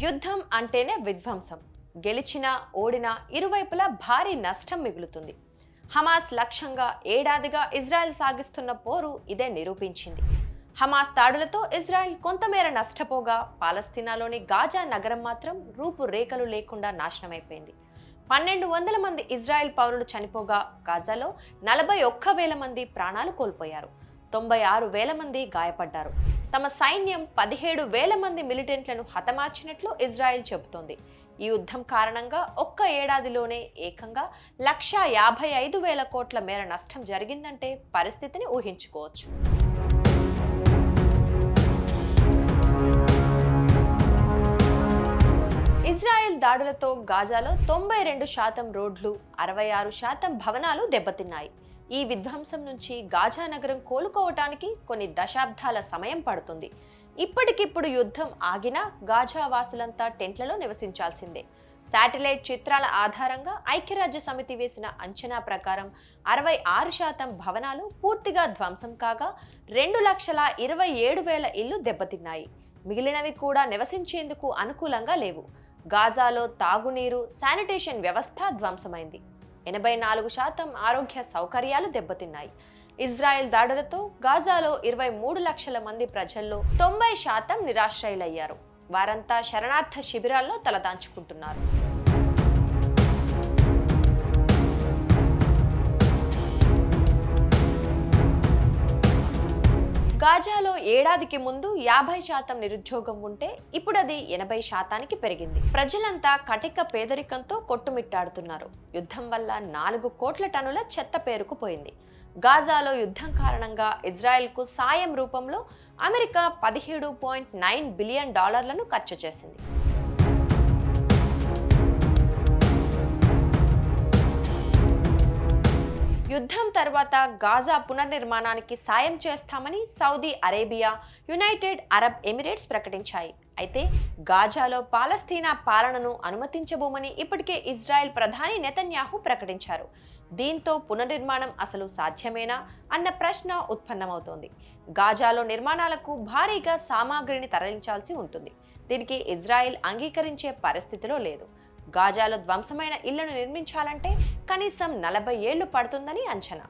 యుద్ధం అంటేనే విధ్వంసం. గెలిచినా ఓడినా ఇరువైపులా భారీ నష్టం మిగులుతుంది. హమాస్ లక్ష్యంగా ఏడాదిగా ఇజ్రాయెల్ సాగిస్తున్న పోరు ఇదే నిరూపించింది. హమాస్ దాడులతో ఇజ్రాయెల్ కొంతమేర నష్టపోగా పాలస్తీనాలోని గాజా నగరం మాత్రం రూపురేఖలు లేకుండా నాశనమైపోయింది. 1200 మంది ఇజ్రాయెల్ పౌరులు చనిపోగా గాజాలో 41,000 మంది ప్రాణాలు కోల్పోయారు. 96,000 మంది గాయపడ్డారు. తమ సైన్యం 17,000 మంది మిలిటెంట్లను హతమార్చినట్లు ఇజ్రాయెల్ చెబుతోంది. ఈ యుద్ధం కారణంగా ఒక్క ఏడాదిలోనే ఏకంగా 1,55,000 కోట్ల మేర నష్టం జరిగిందంటే పరిస్థితిని ఊహించుకోవచ్చు. ఇజ్రాయెల్ దాడులతో గాజాలో 92% రోడ్లు, 66% భవనాలు దెబ్బతిన్నాయి. ఈ విధ్వంసం నుంచి గాజా నగరం కోలుకోవటానికి కొన్ని దశాబ్దాల సమయం పడుతుంది. ఇప్పటికిప్పుడు యుద్ధం ఆగినా గాజా వాసులంతా టెంట్లలో నివసించాల్సిందే. శాటిలైట్ చిత్రాల ఆధారంగా ఐక్యరాజ్య సమితి వేసిన అంచనా ప్రకారం 66% భవనాలు పూర్తిగా ధ్వంసం కాగా 2,27,000 ఇళ్లు దెబ్బతిన్నాయి. మిగిలినవి కూడా నివసించేందుకు అనుకూలంగా లేవు. గాజాలో తాగునీరు, శానిటేషన్ వ్యవస్థ ధ్వంసమైంది. 84% ఆరోగ్య సౌకర్యాలు దెబ్బతిన్నాయి. ఇజ్రాయెల్ దాడులతో గాజాలో 23 లక్షల మంది ప్రజల్లో 90% నిరాశ్రయులయ్యారు. వారంతా శరణార్థ శిబిరాల్లో తలదాంచుకుంటున్నారు. గాజాలో ఏడాదికి ముందు 50% నిరుద్యోగం ఉంటే ఇప్పుడు అది 80%కి పెరిగింది. ప్రజలంతా కటిక పేదరికంతో కొట్టుమిట్టాడుతున్నారు. యుద్ధం వల్ల 4 కోట్ల టన్నుల చెత్త పేరుకుపోయింది. గాజాలో యుద్ధం కారణంగా ఇజ్రాయెల్కు సాయం రూపంలో అమెరికా $17.9 బిలియన్ ఖర్చు చేసింది. యుద్ధం తర్వాత గాజా పునర్నిర్మాణానికి సాయం చేస్తామని Saudi Arabia, United Arab Emirates ప్రకటించాయి. అయితే గాజాలో పాలస్తీనా పాలనను అనుమతించబోమని ఇప్పటికే ఇజ్రాయెల్ ప్రధాని నెతన్యాహు ప్రకటించారు. దీంతో పునర్నిర్మాణం అసలు సాధ్యమేనా అన్న ప్రశ్న ఉత్పన్నమవుతోంది. గాజాలో నిర్మాణాలకు భారీగా సామాగ్రిని తరలించాల్సి ఉంటుంది. దీనికి ఇజ్రాయెల్ అంగీకరించే పరిస్థితిలో లేదు. గాజాలో ధ్వంసమైన ఇళ్లను నిర్మించాలంటే కనీసం 40 ఏళ్లు పడుతుందని అంచనా.